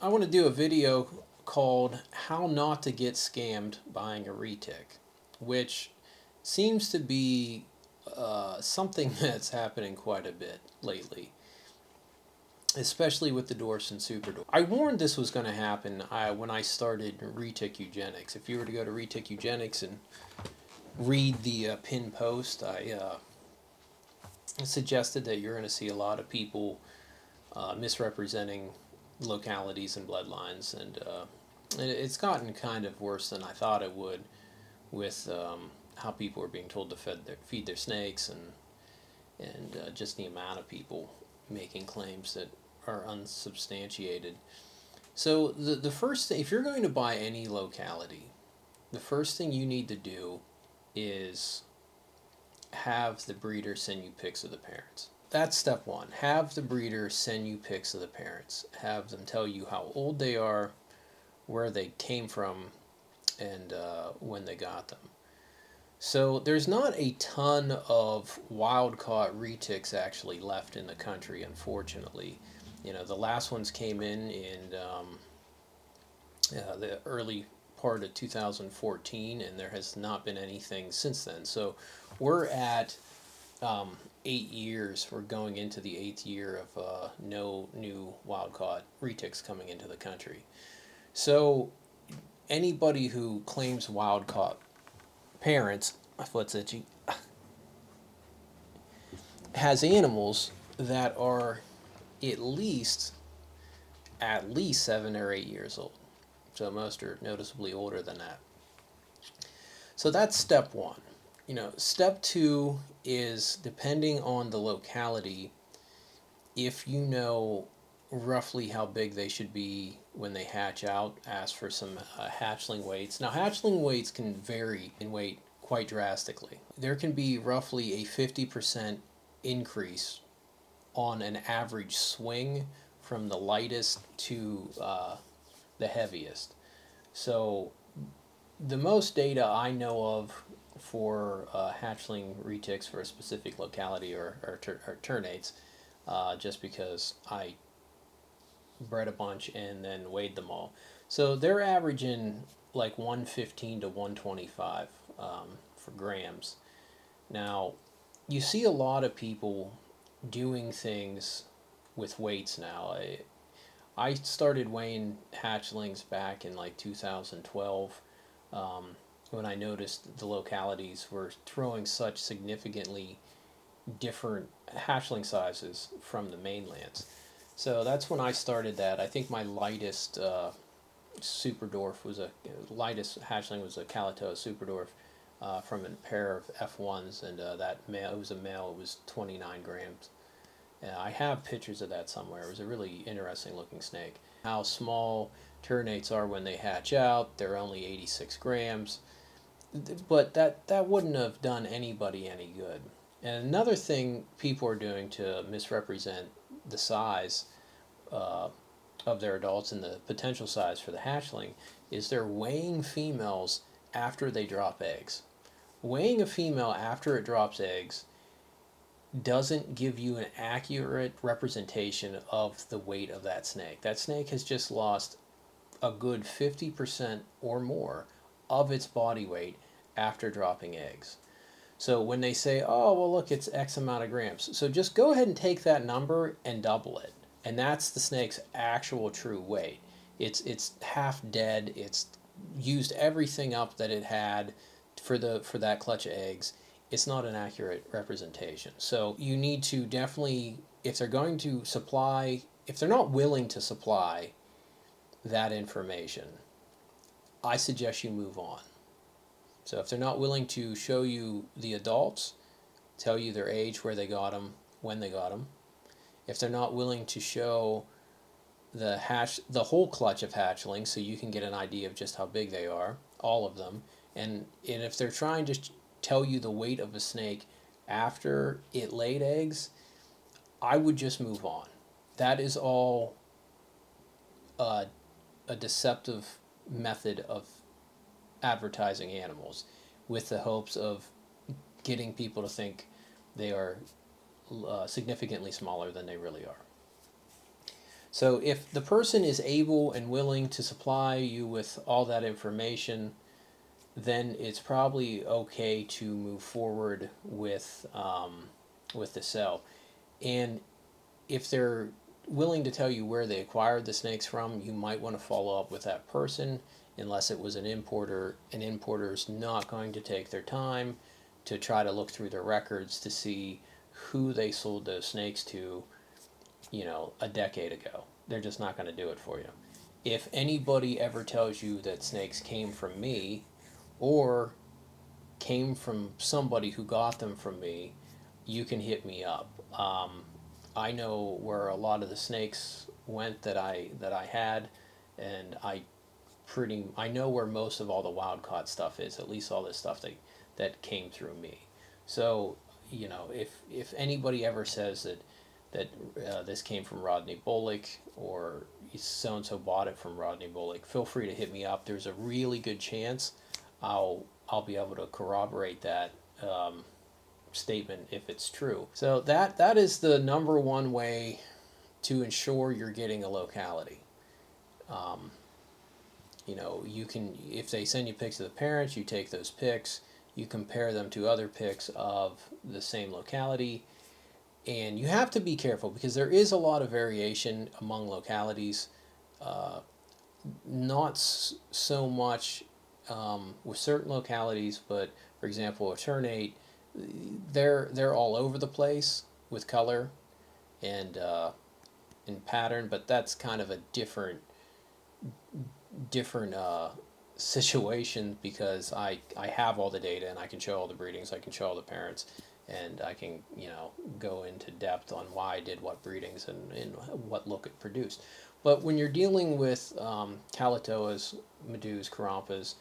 I want to do a video called How Not to Get Scammed Buying a Retic, which seems to be something that's happening quite a bit lately, especially with the dwarfs and super dwarfs. I warned this was going to happen when I started Retic Eugenics. If you were to go to Retic Eugenics and read the pinned post, I suggested that you're going to see a lot of people misrepresenting localities and bloodlines, and it's gotten kind of worse than I thought it would with how people are being told to feed their snakes, and just the amount of people making claims that are unsubstantiated. So the first thing, if you're going to buy any locality, the first thing you need to do is have the breeder send you pics of the parents. That's step one. Have the breeder send you pics of the parents. Have them tell you how old they are, where they came from, and when they got them. So there's not a ton of wild caught retics actually left in the country, unfortunately. You know, the last ones came in the early part of 2014, and there has not been anything since then. So we're at 8 years. We're going into the eighth year of no new wild caught retics coming into the country. So anybody who claims wild caught parents, my foot's itchy, has animals that are at least at least 7 or 8 years old. So most are noticeably older than that. So that's step one. You know, step two is, depending on the locality, if you know roughly how big they should be when they hatch out, ask for some hatchling weights. Now, hatchling weights can vary in weight quite drastically. There can be roughly a 50% increase on an average swing from the lightest to the heaviest. So the most data I know of for hatchling retics for a specific locality are ternates, just because I bred a bunch and then weighed them all. So they're averaging like 115 to 125 for grams. Now, you see a lot of people doing things with weights now. I started weighing hatchlings back in like 2012, when I noticed the localities were throwing such significantly different hatchling sizes from the mainlands. So that's when I started that. I think my lightest super dwarf was lightest hatchling was a Calato super dwarf from a pair of F1s, and that male, it was a male, it was 29 grams. I have pictures of that somewhere. It was a really interesting looking snake. How small ternates are when they hatch out, they're only 86 grams. But that wouldn't have done anybody any good. And another thing people are doing to misrepresent the size uh, of their adults and the potential size for the hatchling is they're weighing females after they drop eggs. Weighing a female after it drops eggs doesn't give you an accurate representation of the weight of that snake. That snake has just lost a good 50% or more of its body weight after dropping eggs. So when they say, oh, well, look, it's X amount of grams. So just go ahead and take that number and double it. And that's the snake's actual true weight. It's half dead. It's used everything up that it had for that clutch of eggs. It's not an accurate representation. So you need to definitely, if they're going to supply, if they're not willing to supply that information, I suggest you move on. So if they're not willing to show you the adults, tell you their age, where they got them, when they got them, if they're not willing to show the whole clutch of hatchlings, so you can get an idea of just how big they are, all of them, and if they're trying to tell you the weight of a snake after it laid eggs, I would just move on. That is all a deceptive method of advertising animals, with the hopes of getting people to think they are significantly smaller than they really are. So if the person is able and willing to supply you with all that information, then it's probably okay to move forward with the sale. And if they're willing to tell you where they acquired the snakes from, you might want to follow up with that person, unless it was an importer. An importer's not going to take their time to try to look through their records to see who they sold those snakes to, a decade ago. They're just not going to do it for you. If anybody ever tells you that snakes came from me or came from somebody who got them from me, you can hit me up. I know where a lot of the snakes went that I had, and I know where most of all the wild caught stuff is. At least all the stuff that came through me. So if anybody ever says that this came from Rodney Bullock or so and so bought it from Rodney Bullock, feel free to hit me up. There's a really good chance I'll be able to corroborate that statement if it's true. So that is the number one way to ensure you're getting a locality. Um, you can, if they send you pics of the parents, you take those pics, you compare them to other pics of the same locality, and you have to be careful because there is a lot of variation among localities. Uh, Not so much with certain localities, but for example, a ternate, they're all over the place with color and pattern, but that's kind of a different situation because I have all the data and I can show all the breedings, I can show all the parents, and I can go into depth on why I did what breedings and what look it produced. But when you're dealing with Calatoas, Medus, Karampas,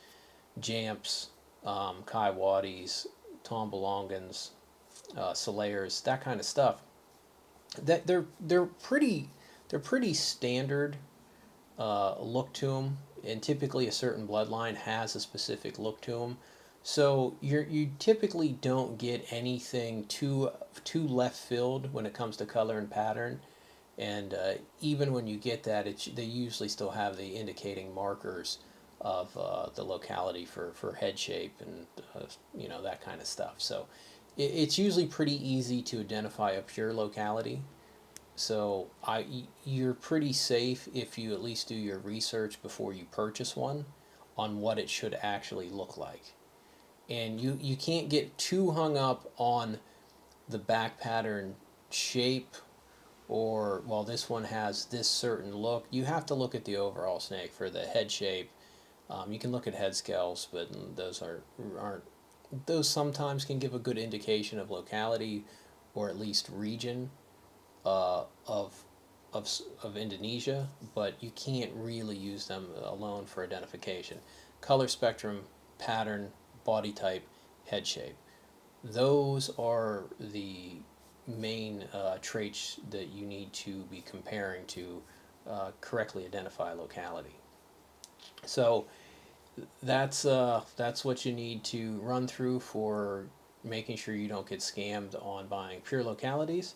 Jamps, Kaiwatis, Tombolongans, Salayers, that kind of stuff, that they're pretty standard look to them, and typically a certain bloodline has a specific look to them. So you typically don't get anything too left field when it comes to color and pattern. And even when you get that, they usually still have the indicating markers of the locality for head shape and that kind of stuff. So it's usually pretty easy to identify a pure locality. So you're pretty safe if you at least do your research before you purchase one on what it should actually look like. And you can't get too hung up on the back pattern shape or, well, this one has this certain look. You have to look at the overall snake for the head shape. You can look at head scales, but aren't those sometimes can give a good indication of locality or at least region of Indonesia, but you can't really use them alone for identification. Color spectrum, pattern, body type, head shape. Those are the main traits that you need to be comparing to correctly identify locality. So that's what you need to run through for making sure you don't get scammed on buying pure localities.